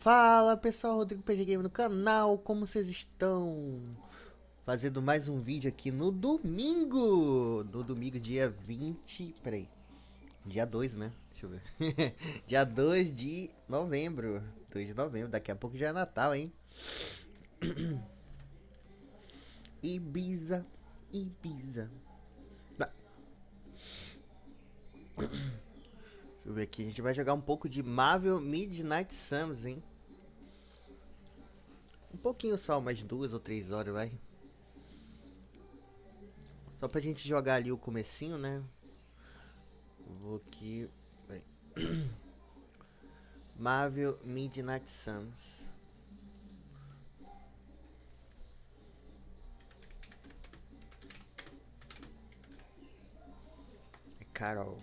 Fala pessoal, Rodrigo PG Game no canal, como vocês estão? Fazendo mais um vídeo aqui no domingo, dia 20, peraí, dia 2, né? Deixa eu ver, dia 2 de novembro, 2 de novembro, daqui a pouco já é Natal, hein? Ibiza, Ibiza. Deixa eu ver aqui, a gente vai jogar um pouco de Marvel Midnight Suns, hein? Um pouquinho só, umas 2 ou 3 horas, vai. Só pra gente jogar ali o comecinho, né? Vou aqui... Peraí. Marvel Midnight Suns. É Carol.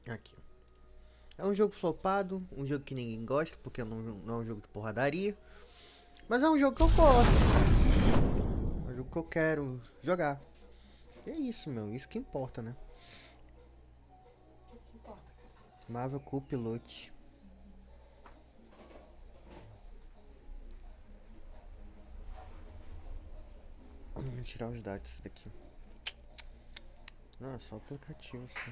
Aqui. É um jogo flopado, um jogo que ninguém gosta, porque não é um jogo de porradaria. Mas é um jogo que eu gosto. É um jogo que eu quero jogar. E é isso, meu. Isso que importa, né? O que importa? Marvel Co-Pilot. Vou tirar os dados daqui. Não, é só aplicativo, só.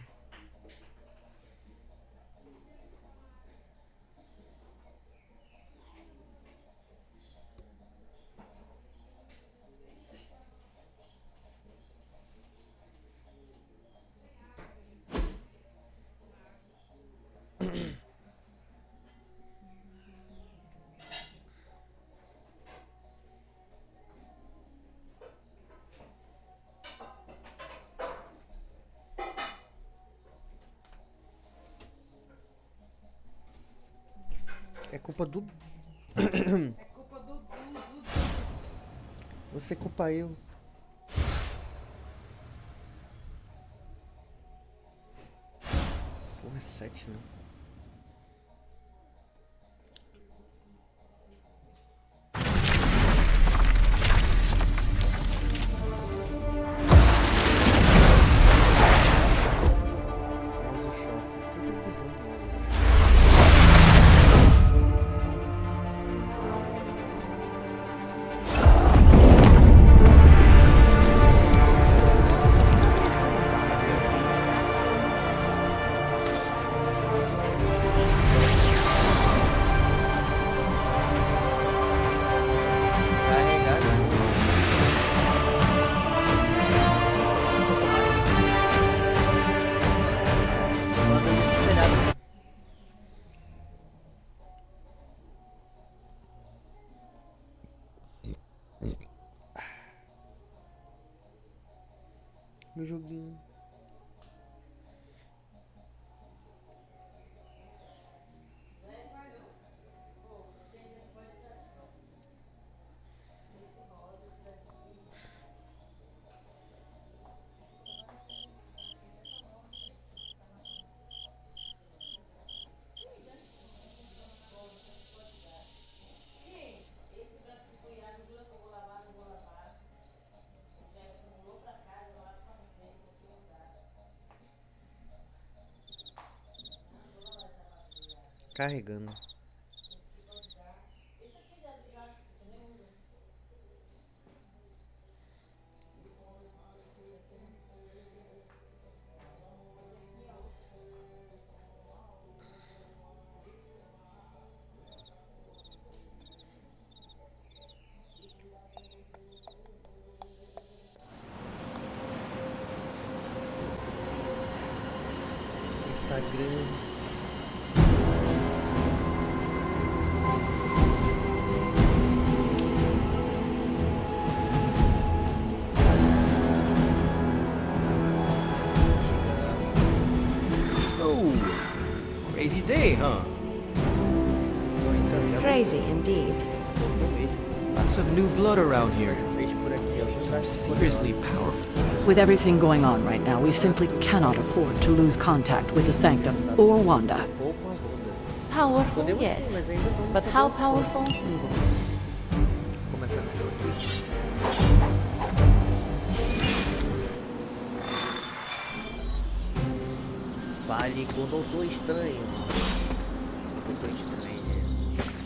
É culpa do... É culpa do. Você culpa eu. Porra, é 7, né? Vamos ao shopping. O que eu tô fazendo? Vamos ao shopping. Carregar de novo. Essa é uma automática. Você manda desesperado. Meu joguinho. Carregando. Instagram. So, crazy day, huh? Então já Crazy indeed. voltou mesmo. Lots of new blood around here. Essa frente por aqui, ó. Some seriously powerful. With everything going on right now, we simply cannot afford to lose contact with the Sanctum or Wanda. Ou com a Wanda. Powerful, Podemos sim, yes. mas ainda vamos But saber how o qual. powerful? Vou começar a missão aqui. Fale com o Doutor Estranho. Doutor Estranho.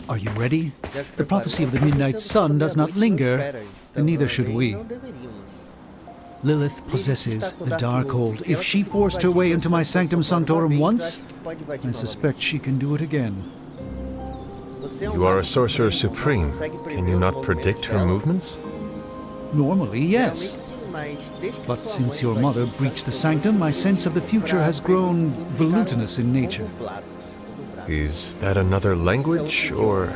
Are you ready? Já se The preparou? prophecy of the midnight sun does not linger, and neither should we. Não deveríamos. Lilith possesses the Darkhold. If she forced her way into my Sanctum Sanctorum once, I suspect she can do it again. You are a sorcerer supreme. Can you not predict her movements? Normally, yes. But since your mother breached the sanctum, my sense of the future has grown volutinous in nature. Is that another language, or...?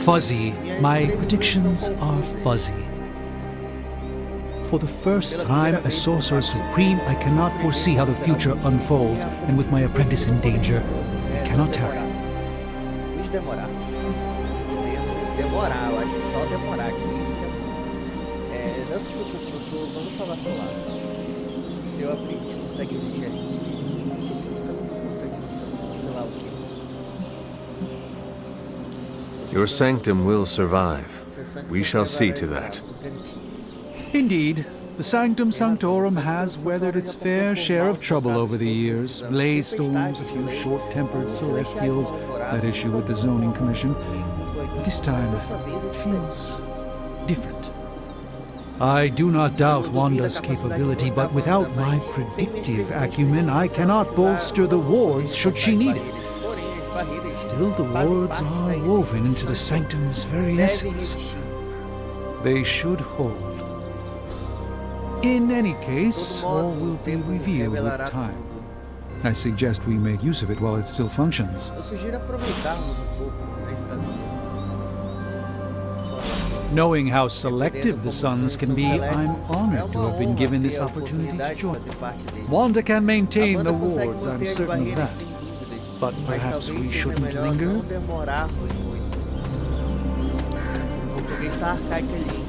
Fuzzy. My predictions are fuzzy. For the first time as Sorcerer Supreme, I cannot foresee how the future unfolds, and with my apprentice in danger, I cannot tarry. Nos demorar. Podemos demorar, eu acho que só demorar aqui. Não se preocupe, doutor, vamos salvar seu lado. Seu aprendiz consegue resistir ali. Porque tem tanta contradição, sei lá o quê. Your sanctum will survive. We shall see to that. Indeed, the Sanctum Sanctorum has weathered its fair share of trouble over the years. Blaze storms, a few short-tempered celestials at issue with the Zoning Commission. But this time, it feels different. I do not doubt Wanda's capability, but without my predictive acumen, I cannot bolster the wards should she need it. Still, the wards are woven into the Sanctum's very essence. They should hold. In any case, all will be revealed with time. I suggest we make use of it while it still functions. Eu sugiro aproveitarmos pouco a estadia. Knowing how selective the Suns can be, I'm honored to have been given this opportunity to join. Wanda can maintain the wards, I'm certain of that. But perhaps we shouldn't linger? Não demorarmos muito. O português tá arcaico ali.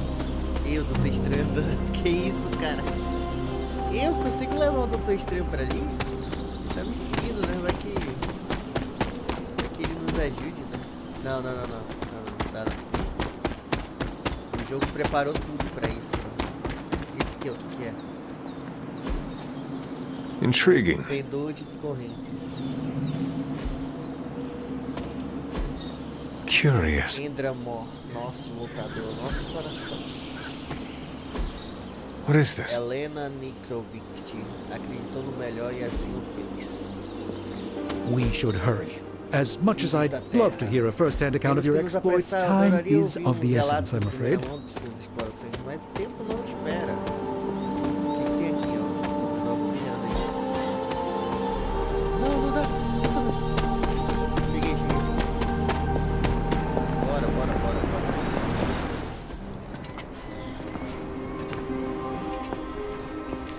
Eu, Doutor Estranho, que isso, cara? Eu consigo levar o Doutor Estranho pra ali? Tá me seguindo, né? Vai que ele nos ajude, né? Não, dá não. O jogo preparou tudo pra isso. Isso aqui, o que é? Intriguing. Vendedor de correntes. Curious. Endramor, nosso lutador, nosso coração. What is this? Helena Nikovic acreditou no melhor e assim o fez. We should hurry. As much as I'd love to hear a first-hand account of your exploits, time is of the essence, I'm afraid. Mas o tempo não espera. O que tem aqui, ó? Não dá. Cheguei. Bora.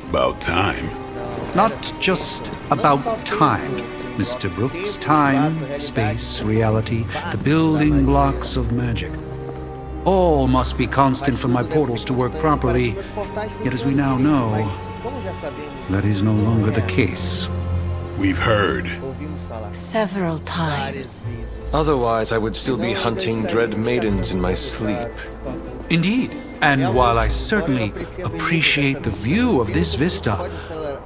About time. Not just about time, Mr. Brooks. Time, space, reality, the building blocks of magic. All must be constant for my portals to work properly, yet as we now know, that is no longer the case. We've heard. Several times. Otherwise, I would still be hunting dread maidens in my sleep. Indeed, and while I certainly appreciate the view of this vista,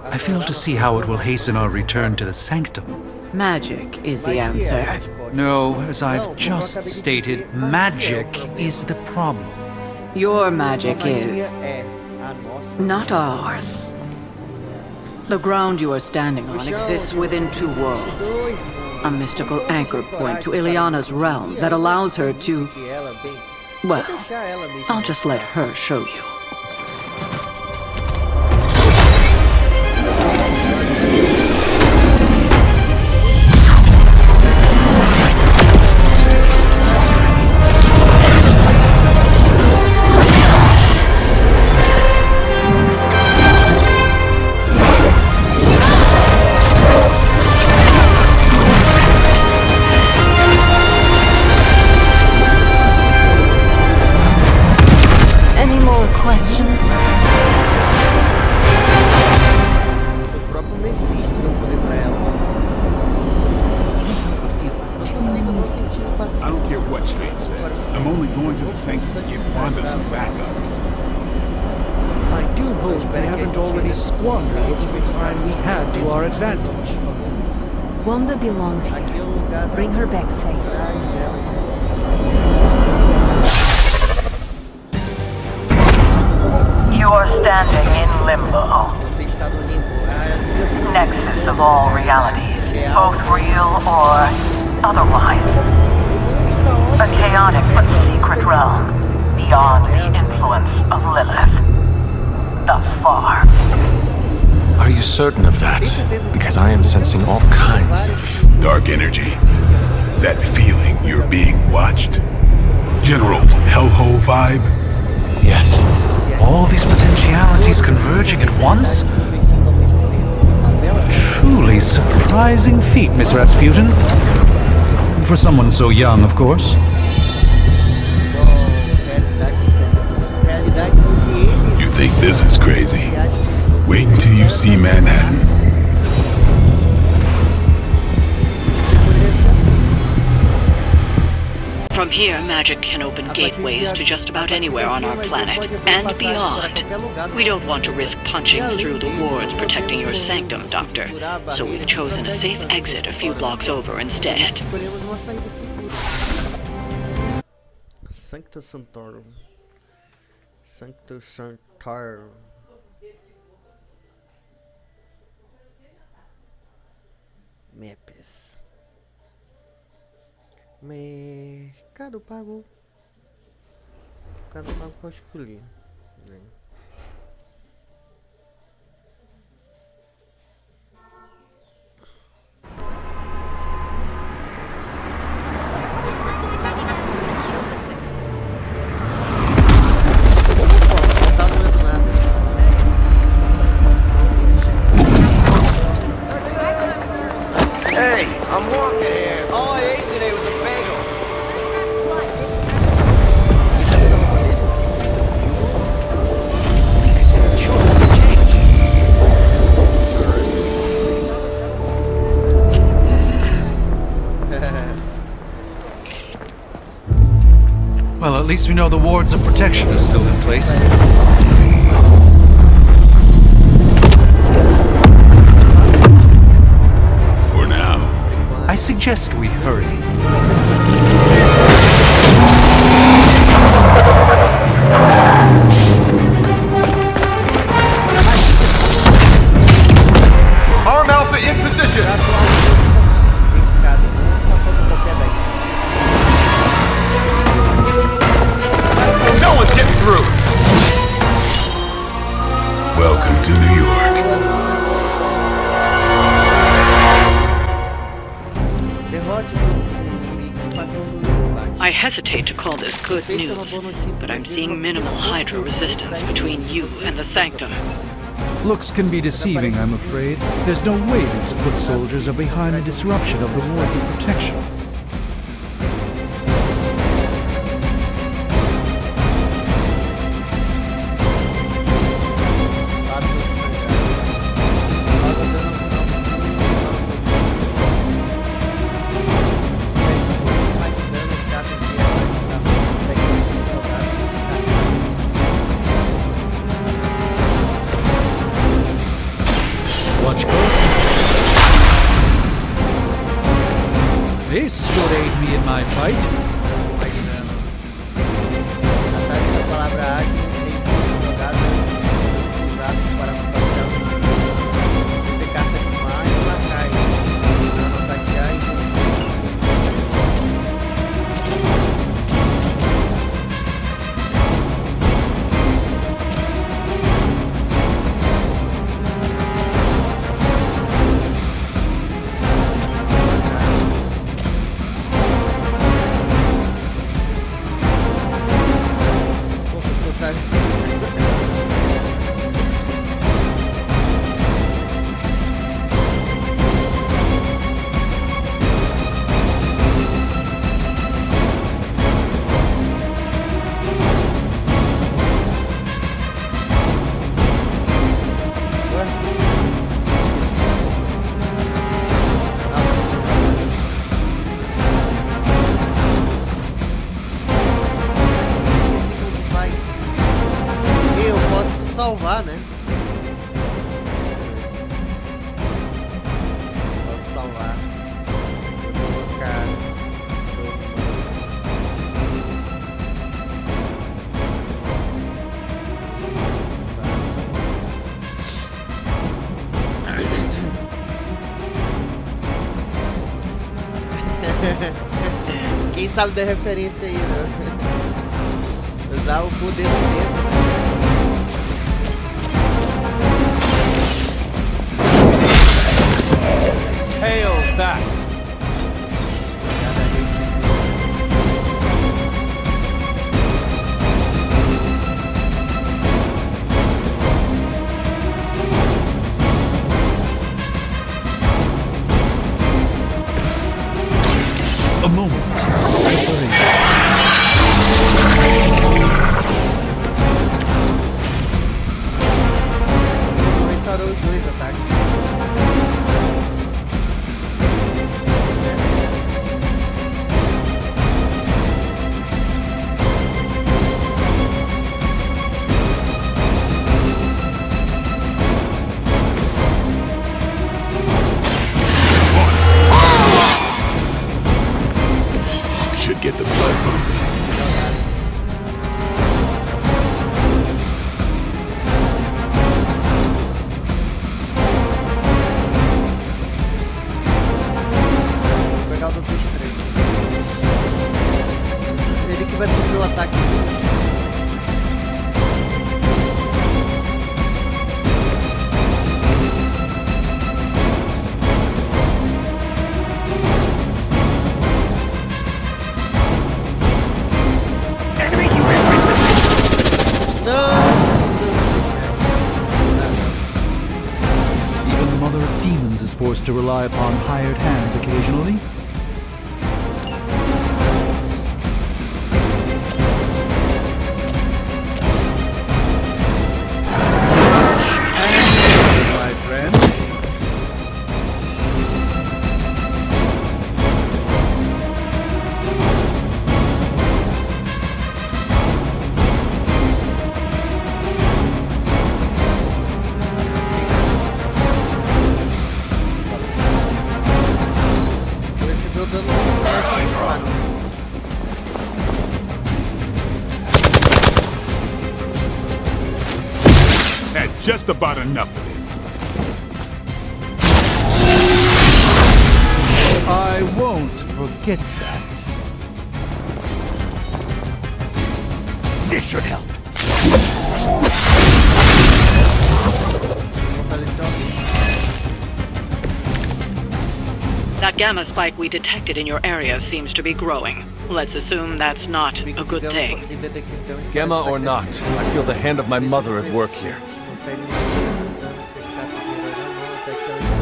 I fail to see how it will hasten our return to the sanctum. Magic is the answer. No, as I've just stated, magic is the problem. Your magic is not ours. The ground you are standing on exists within two worlds. A mystical anchor point to Ileana's realm that allows her to... Well, I'll just let her show you. think you'd want some backup. I do hope we haven't already squandered the little time we had to our advantage. Wanda belongs Aqui here. é o lugar da Bring her back safe. traz ela de volta. You are standing in limbo, Você está no limbo, a ligação nexus todas of all as realidades, realities, real, both real or otherwise. A chaotic but secret realm, beyond the influence of Lilith. Thus far. Are you certain of that? Because I am sensing all kinds of... Dark energy. That feeling you're being watched. General hellhole vibe. Yes. All these potentialities converging at once? Truly surprising feat, Miss Rasputin. For someone so young, of course. You think this is crazy? Wait until you see Manhattan. From here, magic can open gateways to just about anywhere on our planet, and beyond. We don't want to risk punching through the wards protecting your sanctum, Doctor, so we've chosen a safe exit a few blocks over instead. Escolhemos uma saída segura. Sancto Santorum. Sancto Santorum. Maps. Mercado Pago. Mercado Pago pode escolher, né? Não tá doendo nada. Hey, I'm walking here. All I ate today was a bagel. Well, at least we know the wards of protection are still in place. For now. I suggest we hurry. Arm Alpha in position. Dedicado, não tá qualquer daí. No one's getting through. Welcome to New York. Derrote todos os inimigos para concluir o combate. I hesitate to call this good news, but I'm seeing minimal Hydra resistance between you and the Sanctum. Looks can be deceiving, I'm afraid. There's no way these foot soldiers are behind the disruption of the wards of protection. Watch close. This should aid me in my fight. A tática da palavra ágil é impulso jogado usados para nocautear o inimigo. Use cartas de mais e lacaios para nocautear inimigos. Sabe? Quem sabe da referência aí, né? Usar o poder do dedo, né? Hail that! A moment. Restaurou os dois ataques. Should get the blood pumping. Vou pegar o Doutor Estranho. Ele que vai sofrer o ataque dele. Even the Mother of Demons is forced to rely upon hired hands occasionally. My friends. Recebeu dano extra 24. Had just about enough of this. I won't forget that. This should help. Fortaleceu a mente. That gamma spike we detected in your area seems to be growing. Let's assume that's not a good thing. Gamma or not, I feel the hand of my mother at work here. Consegue mais 5 de dano se eu escape de herói na mão até que ela se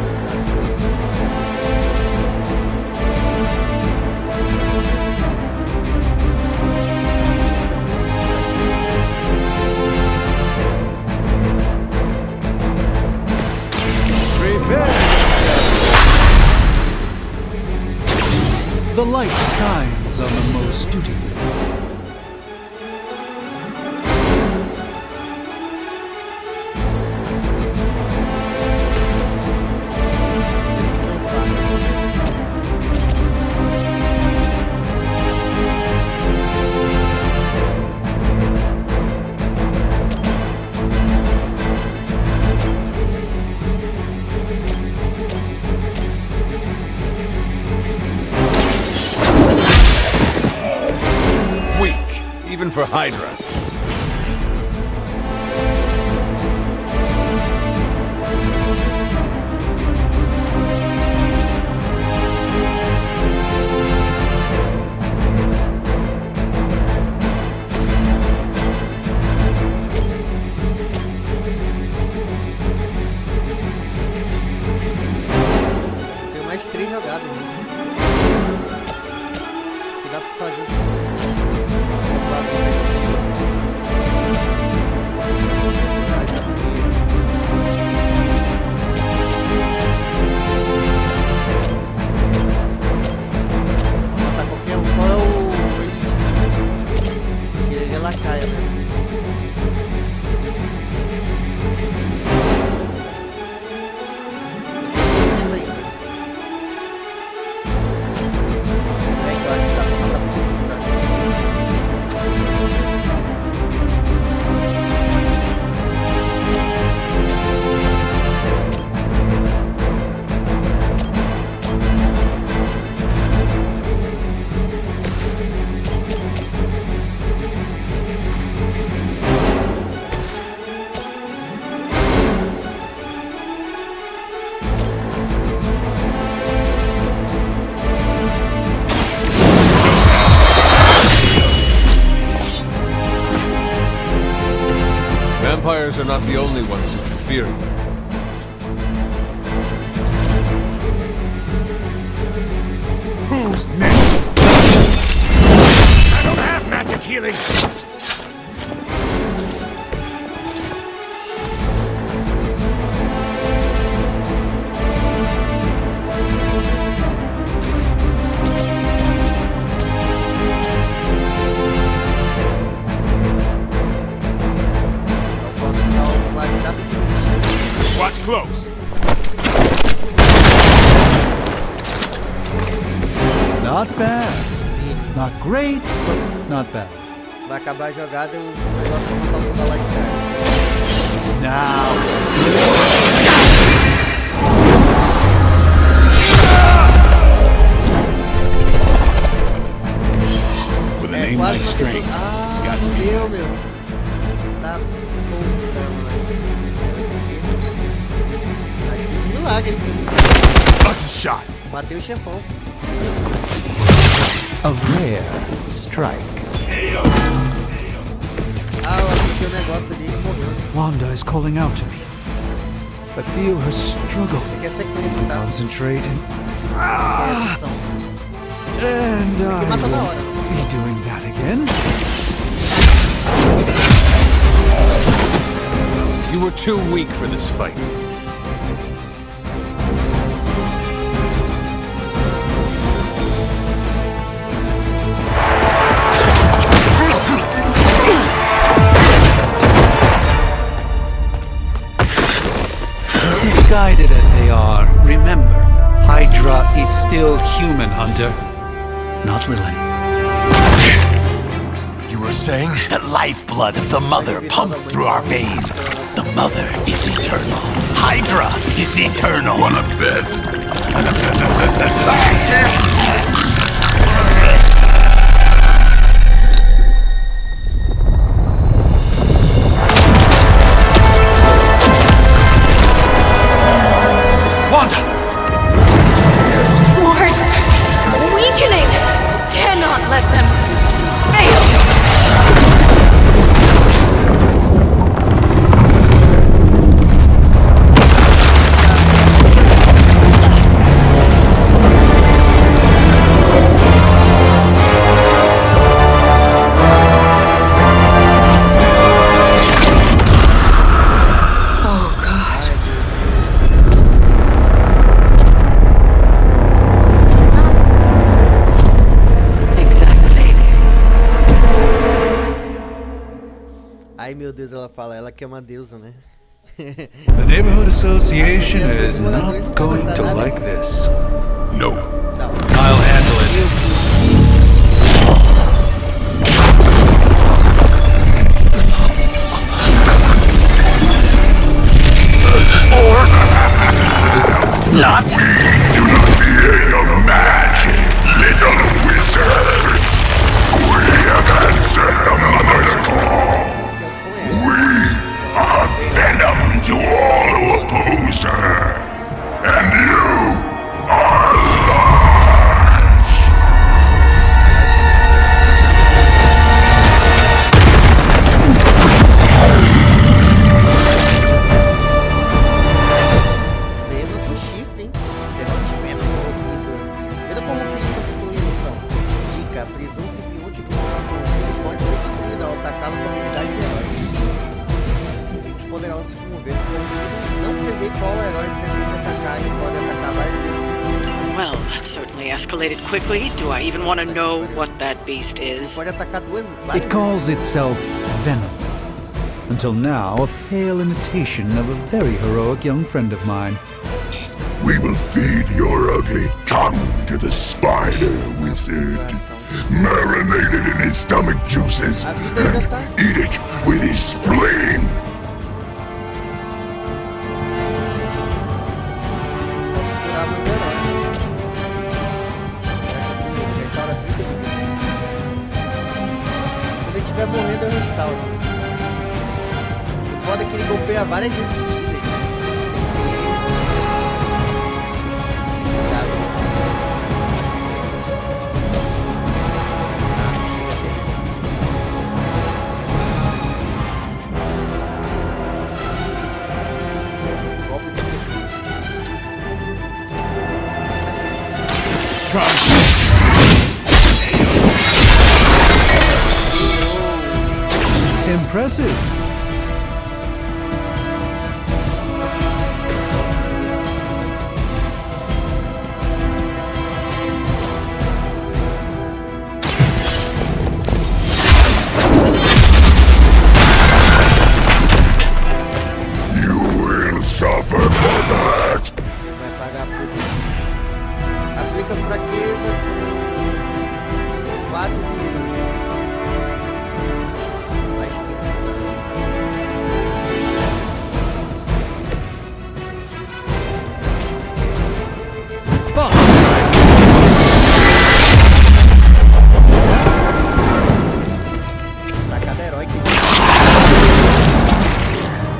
The light shines on the most dutiful. Even for Hydra. Tem mais 3 jogadas, né? Que dá pra fazer assim. Matar qualquer um. Qual é o Elite? Que ele é lacaia, né? Eu acho que dá pra matar por tá? vampires are not the only ones who can fear you. Who's next? I don't have magic healing. Watch close. Not bad. Not great, but not bad. Vai acabar a jogada e o negócio vai matar o soldado lá de trás. Now. With a name like strength, Ah, it's got to be. deu, meu. Tá bom, tá difícil milagre aqui. Lucky shot. Matei o chefão. A rare strike. Ah, eu apliquei o negócio ali e ele morreu. Wanda is calling out to me. I feel her struggle. Esse aqui é sequência, tá? Concentrating. Esse aqui é a missão. And Esse aqui mata na hora. be doing that again. You were too weak for this fight. Misguided as they are, remember, Hydra is still human, Hunter. Not Lilin. You were saying? The lifeblood of the Mother pumps through our veins. The Mother is eternal. Hydra is eternal. Wanna bet? Wanda! Wards! Weakening! Cannot let them fail! Ai meu Deus, ela fala, ela que é uma deusa, né? The neighborhood association is not going to like this. No. Não. I'll handle it. Not. Do not fear your magic, little wizard. We have answered the Mother's call. We are venom to all who oppose her. And you are large. Venom com chifre, hein? Derrote Venom corrompido. Venom corrompido com ilusão. Dica, a prisão simbionte do Venom corrompido pode ser destruída ao atacá-lo com habilidades de herói. Inimigos poderosos como o Venom corrompido não prevê qual herói pretende atacar e pode atacar várias vezes. Well, that certainly escalated quickly. Do I even want to know what that beast is? Pode atacar várias It calls itself Venom. Until now, a pale imitation of a very heroic young friend of mine. We will feed your ugly tongue to the spider wizard, marinated in his stomach juices, and eat it with his spleen. Posso curar meus heróis. Restaura 30 de vida. Quando ele estiver morrendo, eu restauro. O foda é que ele golpeia várias vezes seguidas. Tem que curar ele. Ah, chega dele. Impressive. You will suffer for that. Vai pagar por isso. Aplica fraqueza com 4 tiros. Mais 15 de dano. Sacada heróica.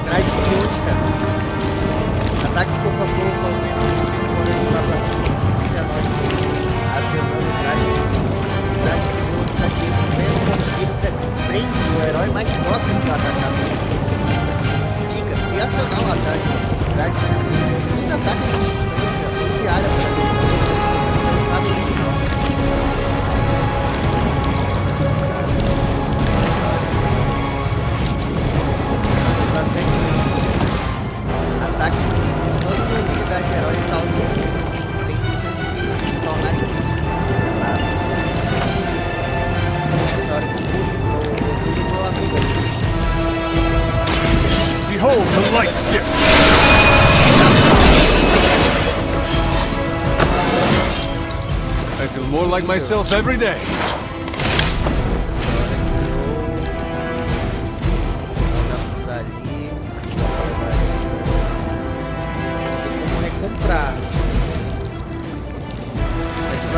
Traz simbiótica. Ataques corpo a corpo aumentam o tempo de lá pra cima de 19 acionando o traje simbiótico. O traje simbiótico ativa o vento como ele prende o herói mais próximo do atacador. Dica, se acionar o traje simbiótico, use ataques de distância ou de área para derrubar o estado original. Usar sequência. Ataques críticos. Toda habilidade herói causa tem chance de tornar críticos controlados. Nessa hora que o meu amigo. Behold the light gift! I feel more like myself every day.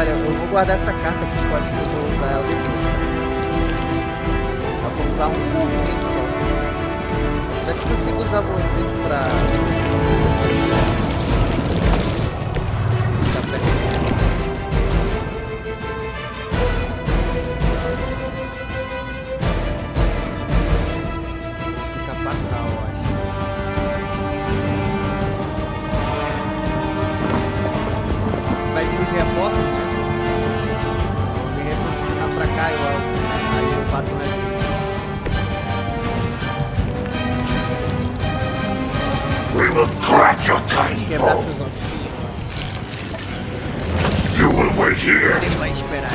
Eu vou guardar essa carta aqui, que eu acho que eu vou usar ela depois, tá? Só vou usar um movimento só. Já que eu consigo usar movimento pra... ficar perto dele. Vou ficar pra cá, eu acho. Vai vir os reforços, né? Vou me reposicionar pra cá, aí eu bato na linha. We will crack your tiny Quebrar bones. seus ossinhos. You will wait here. Você vai esperar.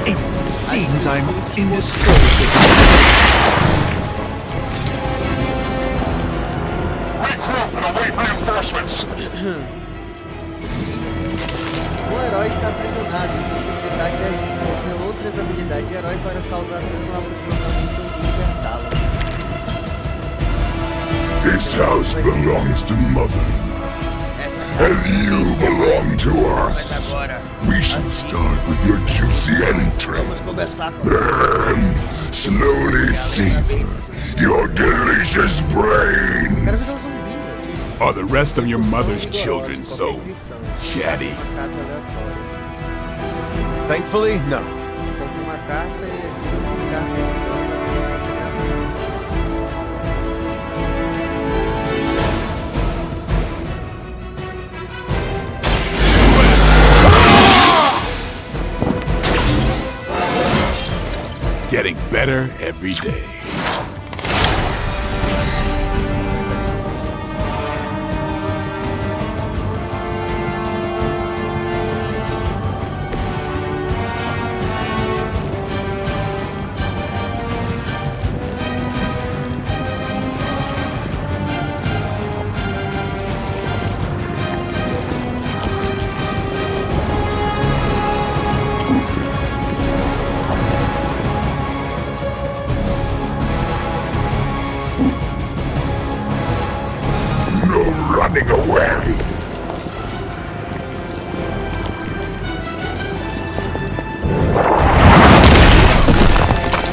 It seems I'm indisposable. O herói está aprisionado, impossibilidade de agir. Use outras habilidades de herói para causar dano ao aprisionamento e libertá-lo. This house belongs to Mother, and you belong to us. We shall start with your juicy entrails, then slowly savor your delicious brains. Are the rest of your mother's children so chatty? Thankfully, no. Compre uma carta e as duas cartas de dano aplica essa gravação. Getting better every day. Running away.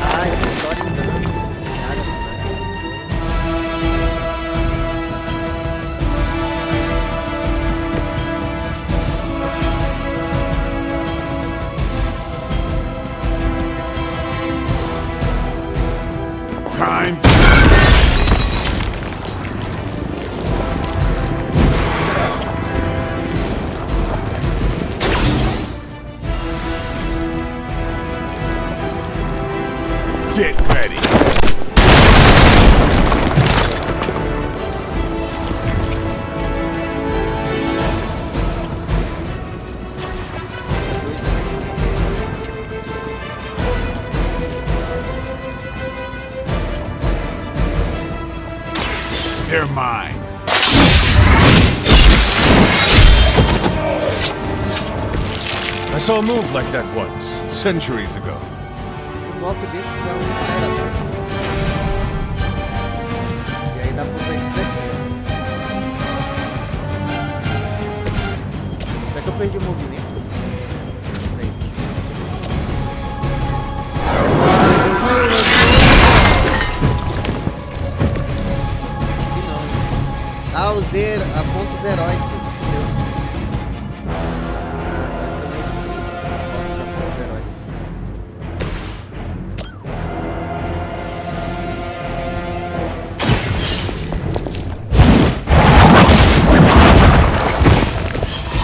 Ah, essa história engana. Time. They're mine. I saw a move like that once, centuries ago. Golpe desse já era atrás. E aí dá pra usar isso daqui, ó. Será que eu perdi o movimento? Peraí, deixa eu ver. Acho que não. Ah, usei a pontos heróicos. Fudeu. Ah, agora que eu lembrei. Posso usar pontos heróicos.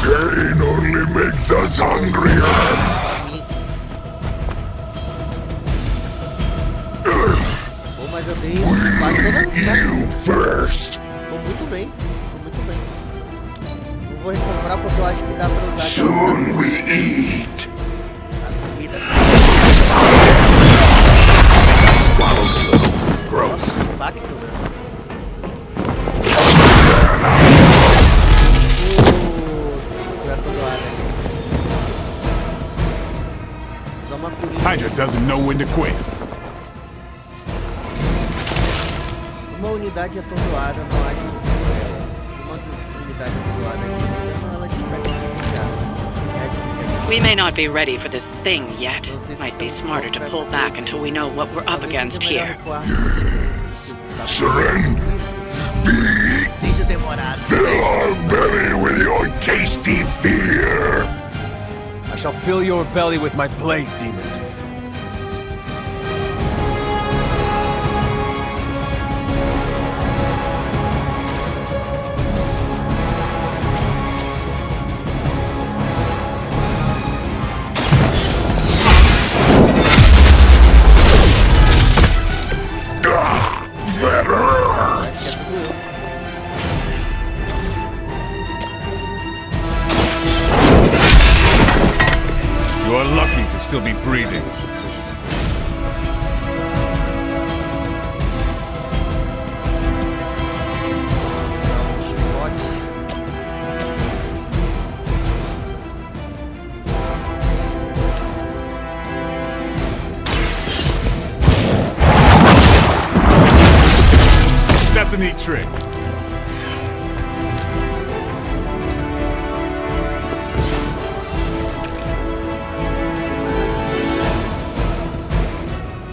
Pain only makes us hungrier. Pô, mas eu dei quase todas as You first. Tô muito bem, tô muito bem. Não vou recomprar porque eu acho que dá pra usar. Soon we eat. A comida Swallowed a little. Gross. impacto, né? Já tô doado ali. Usar uma curinha. Hydra doesn't know when to quit. Uma unidade atordoada, não acho que ela. Se uma unidade atordoada aí, se não me engano, ela desperta de imediato. É a dica aqui. We may not be ready for this thing yet. Não sei se Might be estamos smarter to prontos pull pra essa back coisa until aí. we know what we're up Talvez against seja melhor here. recuar. Surrender. Isso, Beat. seja demorado. Fill our belly with your tasty fear. I shall fill your belly with my blade, demon. That hurts. Acho que essa doeu. You are lucky to still be breathing. Um chicote. That's a neat trick.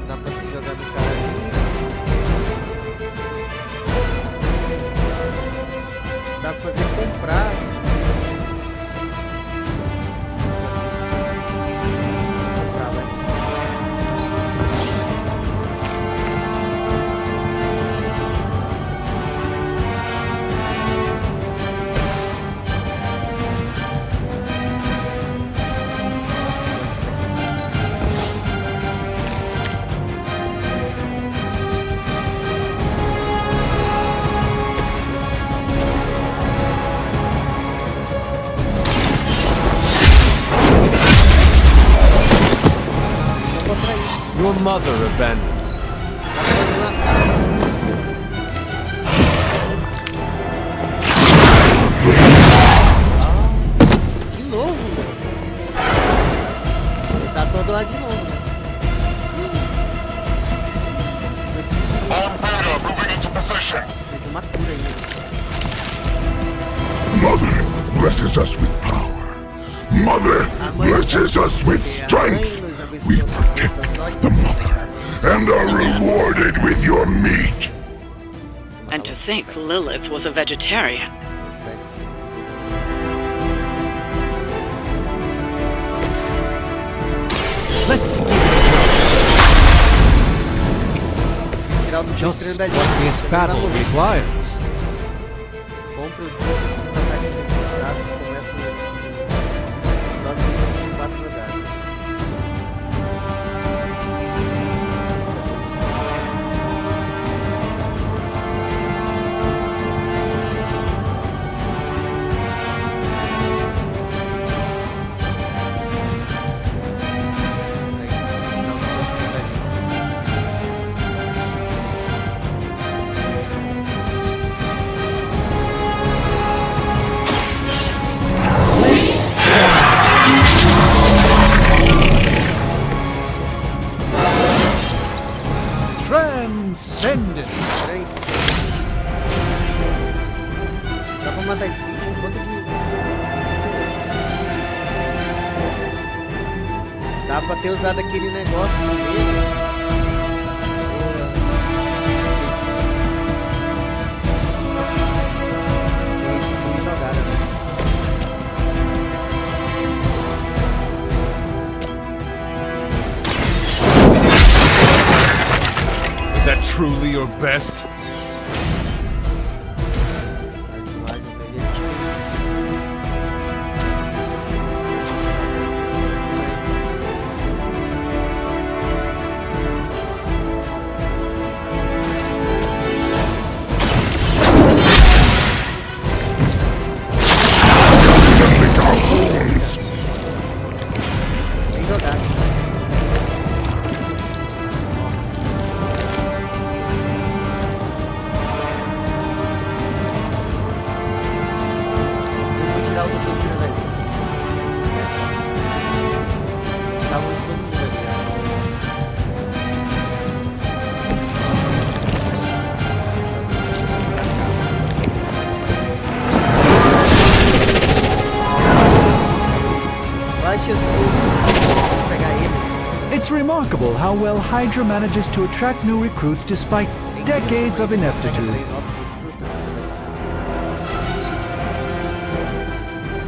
Dá pra se jogar no cara ali. Dá pra fazer comprar. Comprar, vai. Vou comprar isso. Your mother abandoned. Dá pra fazer uma... De novo? Ele tá todo lá de novo, né? Precisa de uma cura ainda. Mother blesses us with power. Mother blesses us with strength. We protect the mother and are rewarded with your meat. And to think Lilith was a vegetarian. Let's get Se tirar o do Just estranho dali, what this ele vai battle morrer. requires. Compre os dois últimos ataques executados e começa no próximo turno de 4 jogadas. matar esse bicho? Quanto de... Dá pra ter usado aquele negócio no meio. Is that truly your best? Sem jogar. Nossa. Eu vou tirar o doutor estrela ali. É a chance. Vou ficar longe de todo mundo ali. Qual a chance de pegar ele? It's remarkable how well Hydra manages to attract new recruits despite decades of ineptitude.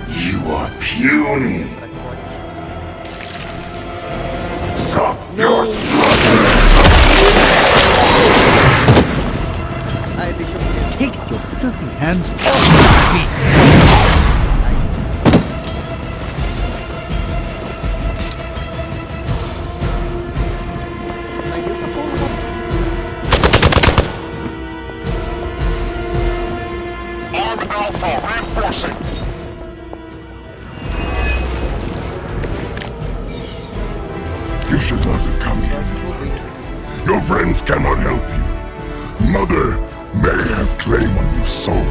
You are puny. Stop your Ai, deixa eu ver. Take your filthy hands off the beast! Imagina essa porra não é difícil, Arm Alpha reinforcing. You should not have come here. Your friends cannot help you. Mother may have claim on your soul,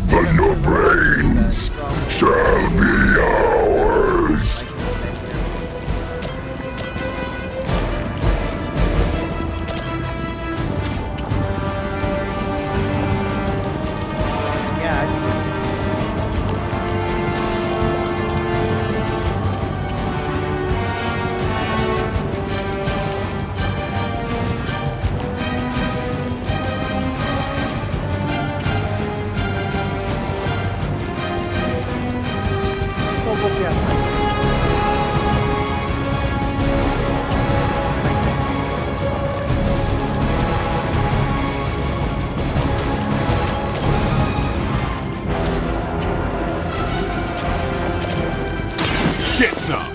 but your brains shall be ours. Isso aqui é ágil. Qual golpe é a Get some!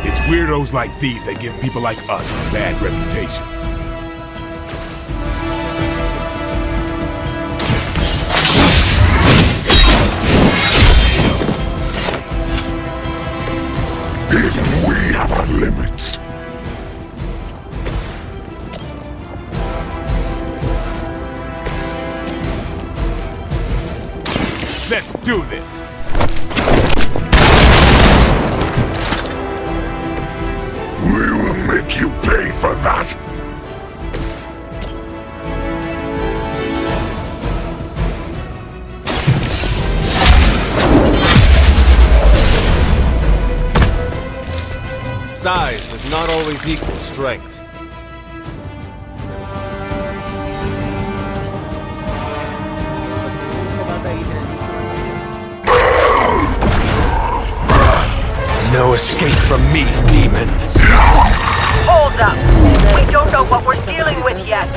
It's weirdos like these that give people like us a bad reputation. Even we have our limits. Let's do this! We will make you pay for that. Size does not always equal strength. Só tem um soldado da Hydra ali que vai morrer. No escape from me, demon. Hold up. We don't know what we're dealing with yet.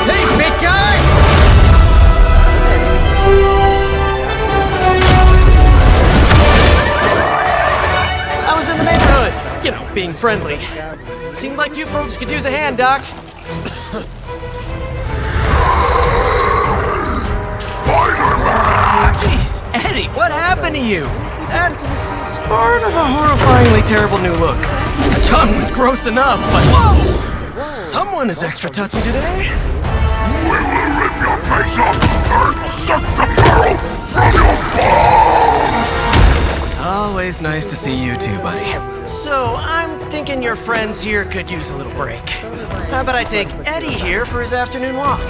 Hey, big guy! I was in the neighborhood, you know, being friendly. Seemed like you folks could use a hand, Doc. Spider-Man! Jeez, Eddie, what happened to you? That's Sort of a horrifyingly terrible new look. The tongue was gross enough, but whoa! Someone is extra touchy today. We will rip your face off and suck the marrow from your bones! Always nice to see you too, buddy. So, I'm thinking your friends here could use a little break. How about I take Eddie here for his afternoon walk?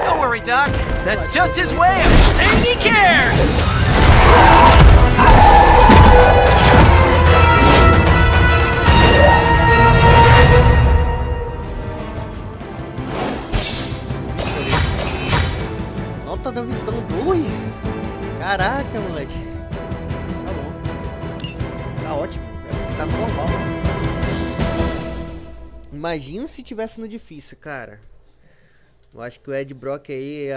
Don't worry, Doc. That's just his way of saying he cares! Nota da missão 2. Caraca, moleque. Tá bom. Tá ótimo. Tá no normal. Imagina se tivesse no difícil, cara. Eu acho que o Ed Brock aí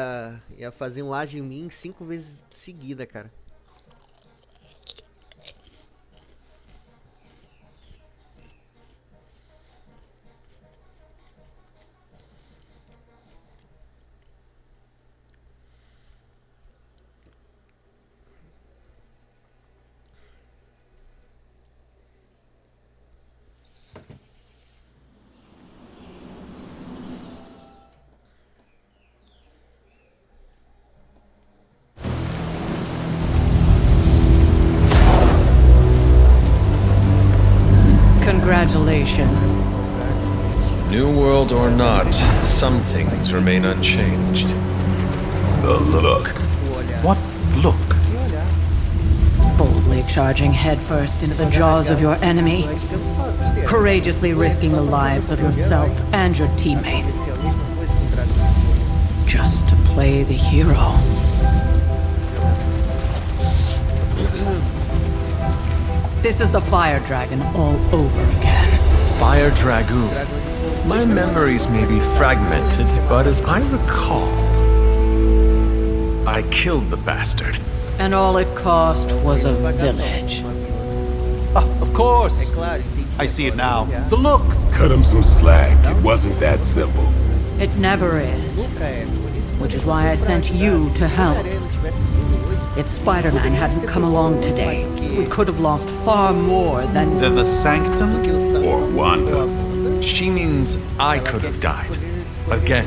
ia fazer um ágil em mim 5 vezes seguida, cara. Congratulations. New world or not, some things remain unchanged. The look. What look? Boldly charging headfirst into the jaws of your enemy. Courageously risking the lives of yourself and your teammates. Just to play the hero. This is the Fire Dragon all over again. Fire Dragoon. My memories may be fragmented, but as I recall, I killed the bastard. And all it cost was a village. Of course. I see it now. The look. Cut him some slack. It wasn't that simple. It never is. Which is why I sent you to help. If Spider-Man hadn't come along today, we could have lost far more than The Sanctum? Or Wanda. She means I could have died. Again,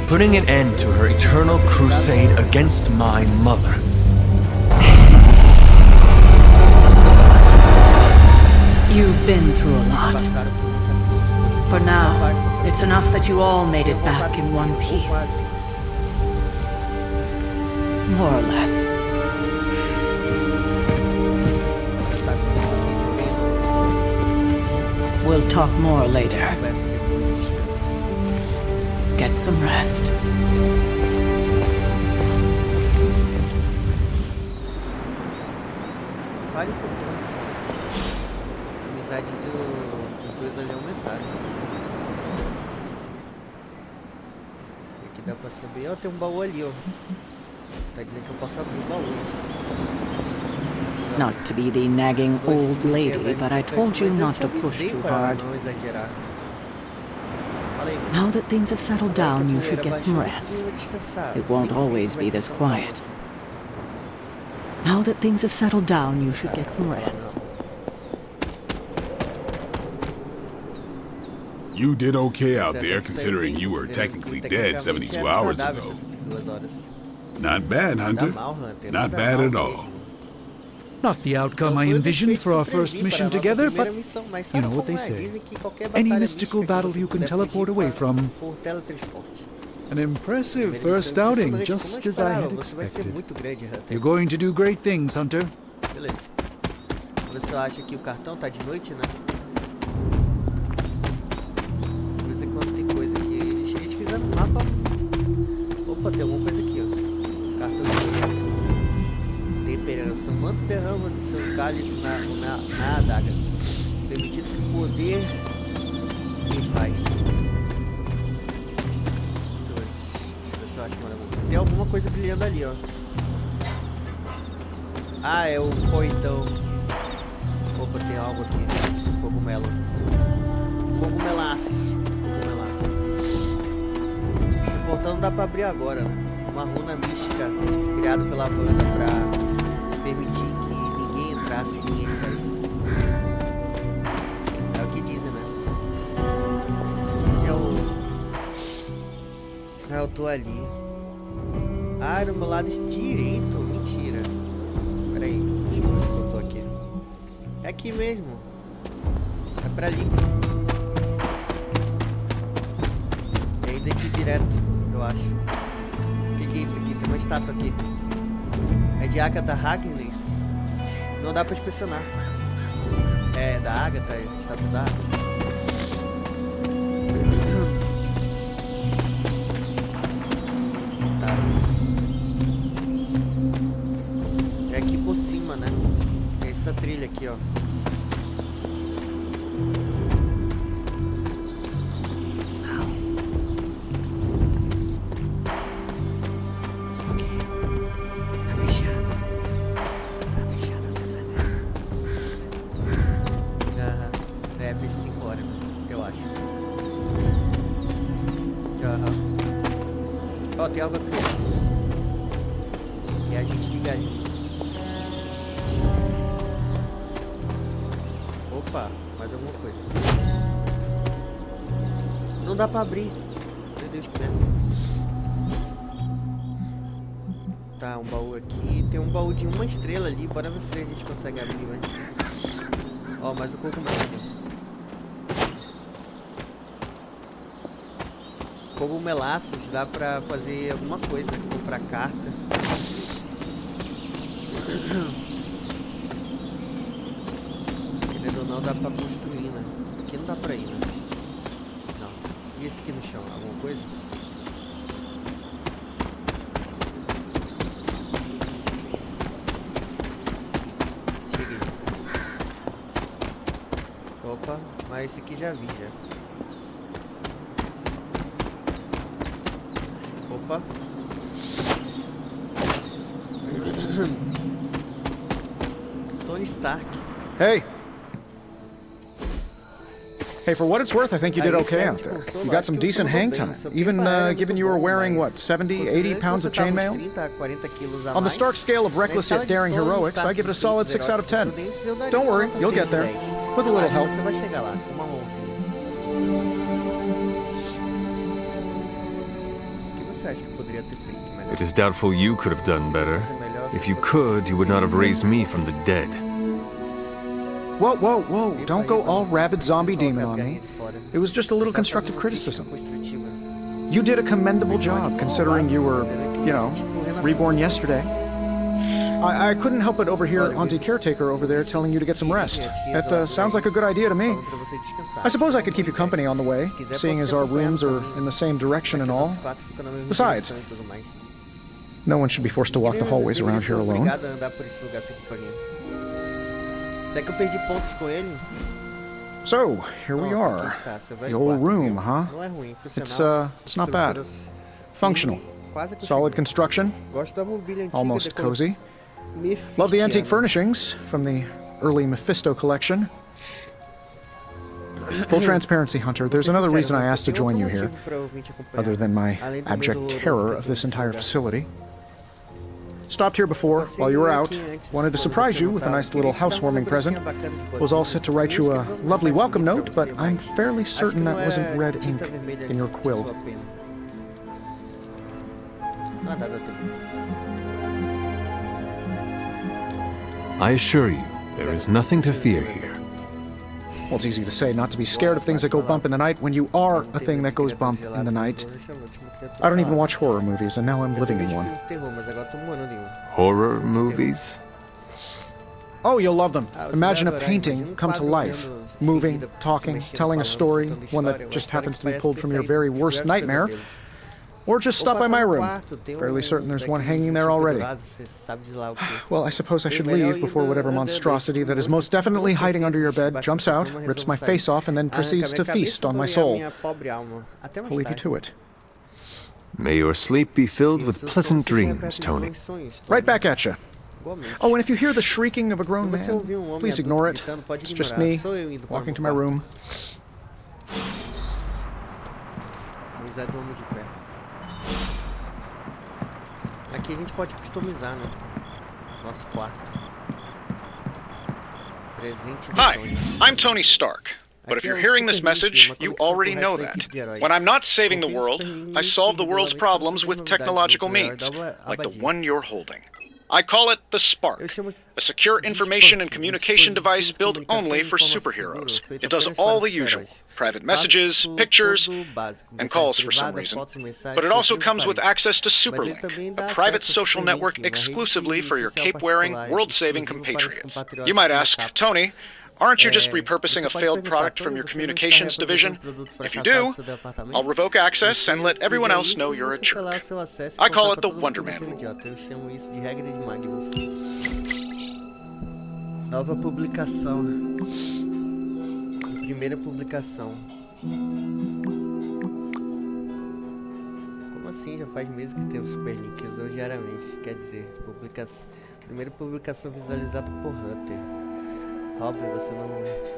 putting an end to her eternal crusade against my mother. You've been through a lot. For now, it's enough that you all made it back in one piece. More or less. We'll talk more later. Get some rest. Fale com o Tony Stark. A amizade dos dois ali aumentaram. E aqui dá pra saber. Ó, tem um baú ali, ó. Tá dizendo que eu posso abrir o baú. Not to be the nagging old lady, but I told you not to push too hard. Now that things have settled down, you should get some rest. It won't always be this quiet. Now that things have settled down, you should get some rest. You did okay out there, considering you were technically dead 72 hours ago. Not bad, Hunter. Not bad at all. Not the outcome I envisioned for our first mission together, but you know what they say. Any mystical battle you can teleport away from. An impressive first outing, just as I had expected. You're going to do great things, Hunter. Beleza. O pessoal acha que o cartão tá de noite, né? Por isso é quando tem coisa aqui. Eles fizeram um mapa. Opa, tem alguma coisa aqui, ó. Cartão de temperança. Manto derrama do seu cálice na adaga, permitindo que o poder se esvaice. Deixa eu ver se eu acho mais alguma coisa. Tem alguma coisa brilhando ali, ó. Ah, é o coitão. Opa, tem algo aqui. Cogumelo. Cogumelaço. Cogumelaço. Esse portão não dá pra abrir agora, né? Uma runa mística criada pela banda pra permitir que entrasse e ninguém saísse. É o que dizem, né? Onde é o... Ah, eu tô ali. Ah, no meu lado direito. Mentira. Pera aí. Deixa eu ver onde eu tô aqui. É aqui mesmo. É pra ali. E aí daqui direto, eu acho. O que é isso aqui? Tem uma estátua aqui. É de Agatha Harkness. Não dá pra inspecionar. É da Agatha, é a estátua da Agatha. Tá isso. É aqui por cima, né? É essa trilha aqui, ó. Ó, tem algo aqui. E a gente de galinha. Opa, mais alguma coisa. Não dá pra abrir. Meu Deus, que merda. Tá, um baú aqui. Tem um baú de uma estrela ali. Bora ver se a gente consegue abrir, vai. Ó, mais um cogumelo. Cogumelaços dá pra fazer alguma coisa, comprar carta. Querendo ou não, dá pra construir, né? Aqui não dá pra ir, né? Não. E esse aqui no chão, alguma coisa? Cheguei. Opa, mas esse aqui já vi, já. Opa. Tony Stark. Hey. Hey, for what it's worth, I think you did okay out there. You got some decent hang time, even given you were wearing, what, 70, 80 pounds of chainmail? On the Stark scale of reckless yet daring heroics, I give it a solid 6 out of 10. Don't worry, you'll get there. With a little help. It is doubtful you could have done better. If you could, you would not have raised me from the dead. Whoa, whoa, whoa. Don't go all rabid zombie demon on me. It was just a little constructive criticism. You did a commendable job, considering you were, you know, reborn yesterday. I couldn't help but overhear Auntie Caretaker over there telling you to get some rest. That sounds like a good idea to me. I suppose I could keep you company on the way, seeing as our rooms are in the same direction and all. Besides, no one should be forced to walk the hallways around here alone. So, here we are. The old room, huh? It's not bad. Functional. Solid construction. Almost cozy. Love the antique furnishings from the early Mephisto collection. Full transparency, Hunter, there's another reason I asked to join you here, other than my abject terror of this entire facility. Stopped here before, while you were out. Wanted to surprise you with a nice little housewarming present. Was all set to write you a lovely welcome note, but I'm fairly certain that wasn't red ink in your quill. I assure you, there is nothing to fear here. Well, it's easy to say not to be scared of things that go bump in the night when you are a thing that goes bump in the night. I don't even watch horror movies, and now I'm living in one. Horror movies? Oh, you'll love them. Imagine a painting come to life. Moving, talking, telling a story, one that just happens to be pulled from your very worst nightmare. Or just stop by my room. Fairly certain there's one hanging there already. Well, I suppose I should leave before whatever monstrosity that is most definitely hiding under your bed jumps out, rips my face off, and then proceeds to feast on my soul. I'll leave you to it. May your sleep be filled with pleasant dreams, Tony. Right back at you. Oh, and if you hear the shrieking of a grown man, please ignore it. It's just me, walking to my room. Aqui a gente pode customizar, né? Nosso quarto. Hi, I'm Tony Stark. But if you're hearing this message, you already know that. When I'm not saving the world, I solve the world's problems with technological means, like the one you're holding. I call it the Spark, a secure information and communication device built only for superheroes. It does all the usual, private messages, pictures, and calls for some reason. But it also comes with access to Superlink, a private social network exclusively for your cape-wearing, world-saving compatriots. You might ask, Tony, aren't you just repurposing a failed product from your communications division? If you do, I'll revoke access and let everyone else know you're a jerk. I call it the Wonder Man rule. Nova publicação. Primeira publicação. Como assim? Já faz meses que tem o Superlink, usam diariamente. Quer dizer, primeira publicação visualizada por Hunter. Óbvio, você não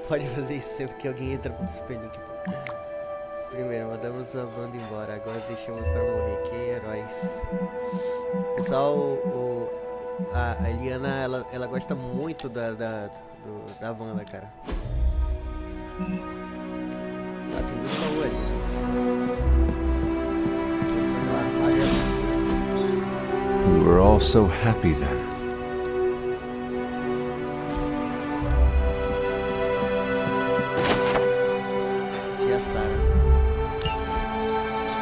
pode fazer isso sempre que alguém entra pro Superlink. Primeiro, mandamos a banda embora, agora deixamos pra morrer. Que heróis. Pessoal, a Eliana, ela gosta muito da Wanda, cara. Tá, tem muito baú ali. Pensando no armário. We were all so happy then.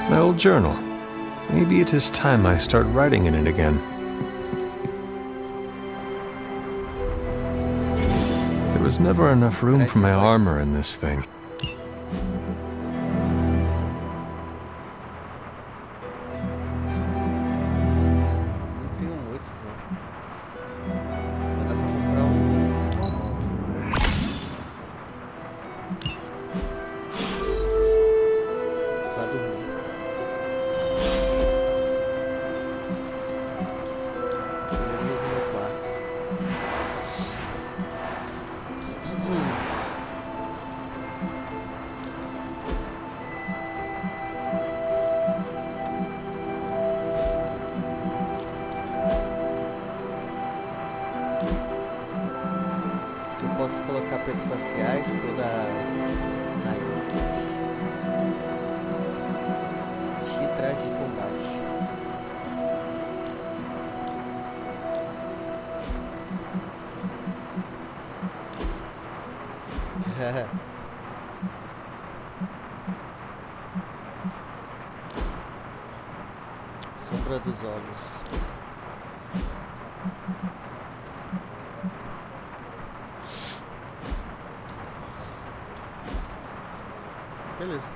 My old journal. Maybe it is time I start writing in it again. There was never enough room for my armor in this thing. Posso colocar pelos faciais quando a raiz de traje de combate. Sombra dos olhos. Beleza.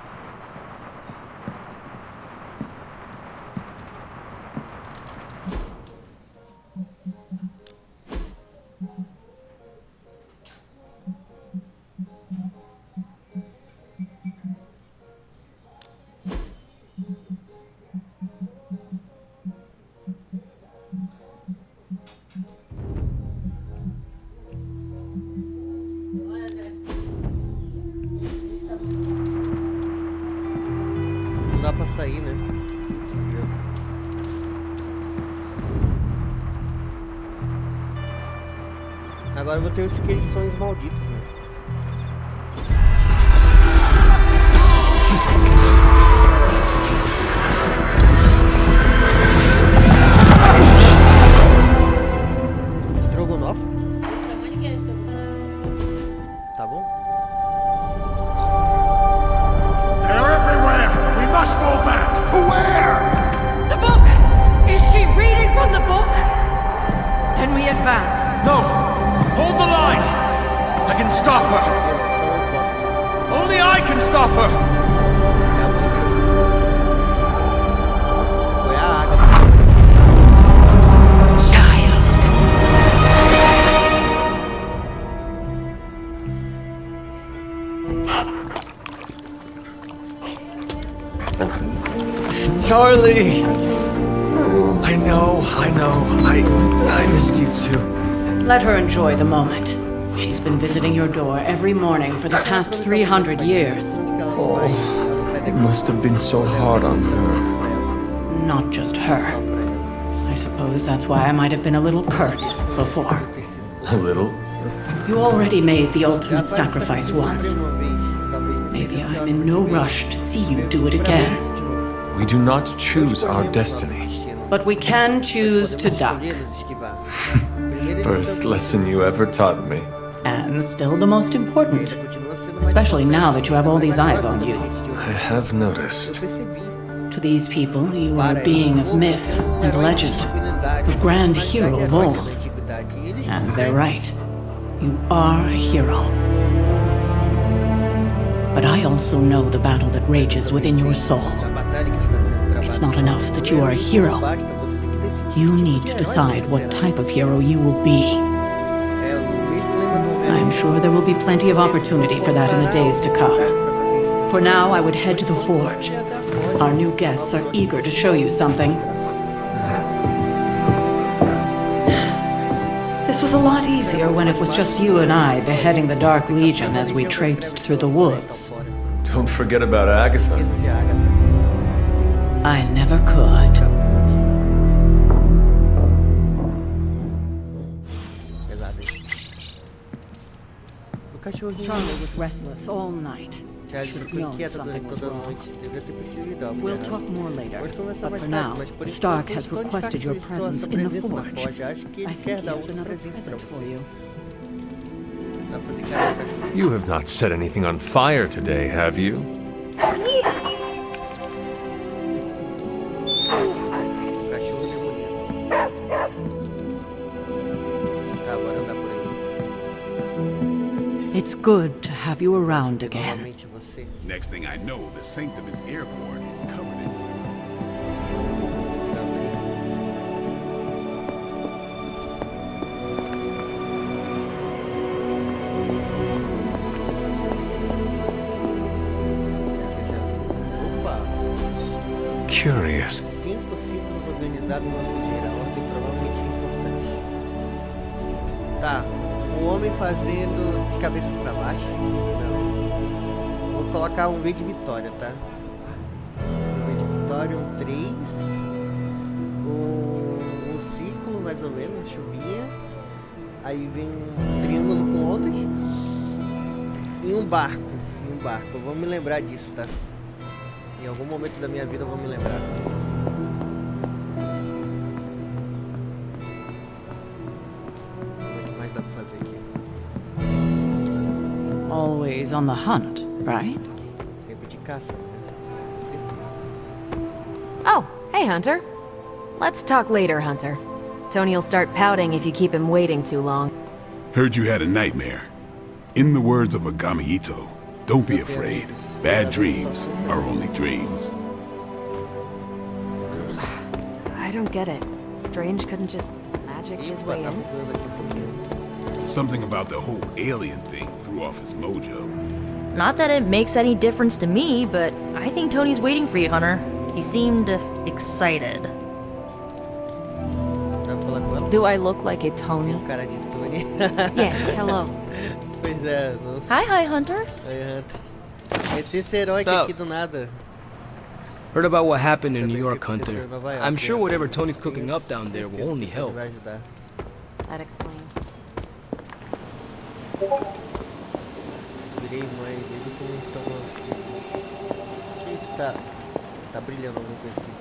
Não dá pra sair, né? Agora eu vou ter aqueles sonhos malditos, né? Estrogonofe? Tá bom? They're everywhere! We must fall back! To where? The book! Is she reading from the book? Then we advance. No! Hold the line! I can stop her! Only I can stop her! Charlie! I know. I missed you too. Let her enjoy the moment. She's been visiting your door every morning for the past 300 years. Oh, it must have been so hard on her. Not just her. I suppose that's why I might have been a little curt before. A little? You already made the ultimate sacrifice once. Maybe I'm in no rush to see you do it again. We do not choose our destiny. But we can choose to duck. First lesson you ever taught me. And still the most important. Especially now that you have all these eyes on you. I have noticed. To these people, you are a being of myth and legend. A grand hero of old. And they're right. You are a hero. But I also know the battle that rages within your soul. It's not enough that you are a hero. You need to decide what type of hero you will be. I'm sure there will be plenty of opportunity for that in the days to come. For now, I would head to the forge. Our new guests are eager to show you something. This was a lot easier when it was just you and I beheading the Dark Legion as we traipsed through the woods. Don't forget about Agatha. I never could. Charlie was restless all night. Should have known something was wrong. We'll talk more later, but for now, Stark has requested your presence in the forge. I think he has another present for you. You have not set anything on fire today, have you? It's good to have you around again. Next thing I know, the sanctum is airborne and covered in... Curious. 5 símbolos organizados na fogueira. A ordem provavelmente é importante. Tá. Um homem fazendo de cabeça pra baixo. Não. Vou colocar um V de vitória, tá? Um V de vitória, um 3. Um círculo, mais ou menos, chuvinha. Aí vem um triângulo com ondas. E um barco. Eu vou me lembrar disso, tá? Em algum momento da minha vida eu vou me lembrar. O que mais dá pra fazer aqui? Always on the hunt, right? Sempre de caça, né? Com certeza. Oh, hey, Hunter. Let's talk later, Hunter. Tony will start pouting if you keep him waiting too long. Heard you had a nightmare. In the words of Agami Ito, don't be afraid. Bad dreams are only dreams. I don't get it. Strange couldn't just magic his way in? Something about the whole alien thing threw off his mojo. Not that it makes any difference to me, but I think Tony's waiting for you, Hunter. He seemed excited. Do I look like a Tony? Yes, hello. Pois é, nossa. Hi, Hunter. Oi, Hunter. Esse herói aqui do nada. Heard about what happened in New York, Hunter. I'm sure whatever Tony's cooking up down there will only help. That explains. Virei mãe, vejo como estão meus filhos. O que é isso que tá brilhando alguma coisa aqui?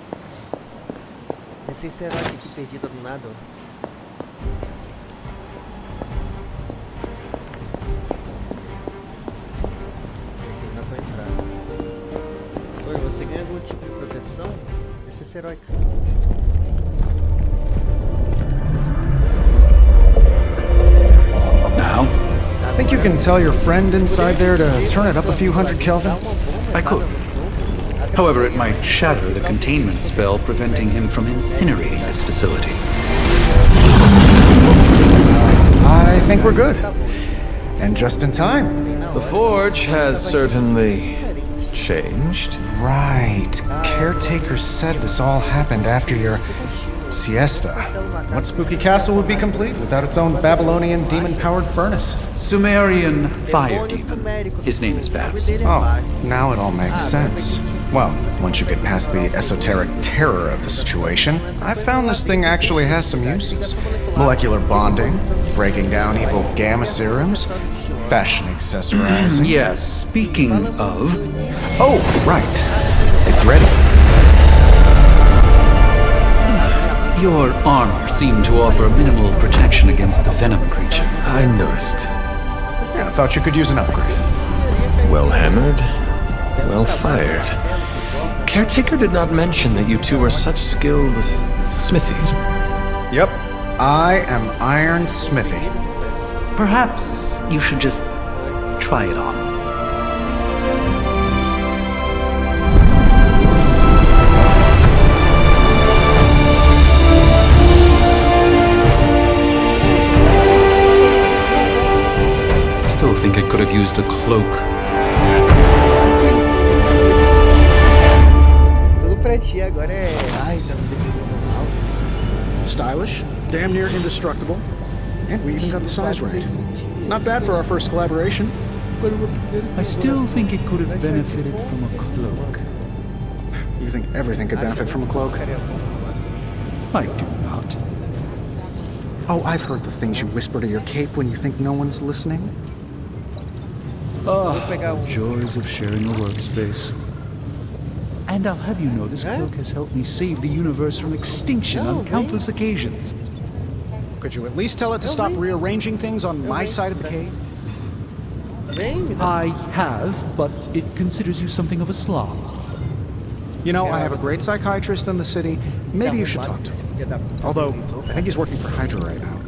Esse herói aqui perdido do nada, ó. Você ganha algum tipo de proteção? Esse é heróico. Now, think you can tell your friend inside there to turn it up a few hundred Kelvin? I could. However, it might shatter the containment spell, preventing him from incinerating this facility. I think we're good. And just in time. The forge has certainly changed. Right. Caretaker said this all happened after your... Siesta. What spooky castle would be complete without its own Babylonian demon-powered furnace? Sumerian fire demon. His name is Babs. Oh, now it all makes sense. Well, once you get past the esoteric terror of the situation, I've found this thing actually has some uses. Molecular bonding, breaking down evil gamma serums, fashion accessorizing. Yes, speaking of... Oh, right. It's ready. Your armor seemed to offer minimal protection against the venom creature. I noticed. Yeah, I thought you could use an upgrade. Well hammered, well fired. Caretaker did not mention that you two were such skilled smithies. Yep, I am Iron Smithy. Perhaps you should just try it on. Still think it could have used a cloak. Tudo pra ti agora é. Ai, tá me Stylish, damn near indestructible, and we even got the size right. Not bad for our first collaboration. I still think it could have benefited from a cloak. You think everything could benefit from a cloak? I do not. Oh, I've heard the things you whisper to your cape when you think no one's listening. Oh, the joys of sharing a workspace. And I'll have you know this cloak has helped me save the universe from extinction on countless occasions. Could you at least tell it to stop rearranging things on my side of the cave? I have, but it considers you something of a slob. You know, I have a great psychiatrist in the city. Maybe you should talk to him. Although, I think he's working for Hydra right now.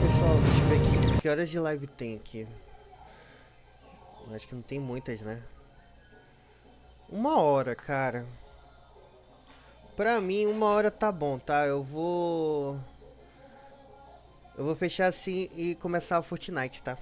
Pessoal, deixa eu ver aqui. Que horas de live tem aqui? Acho que não tem muitas, né? 1 hora, cara. Pra mim, 1 hora tá bom, tá? Eu vou fechar assim e começar a Fortnite, tá?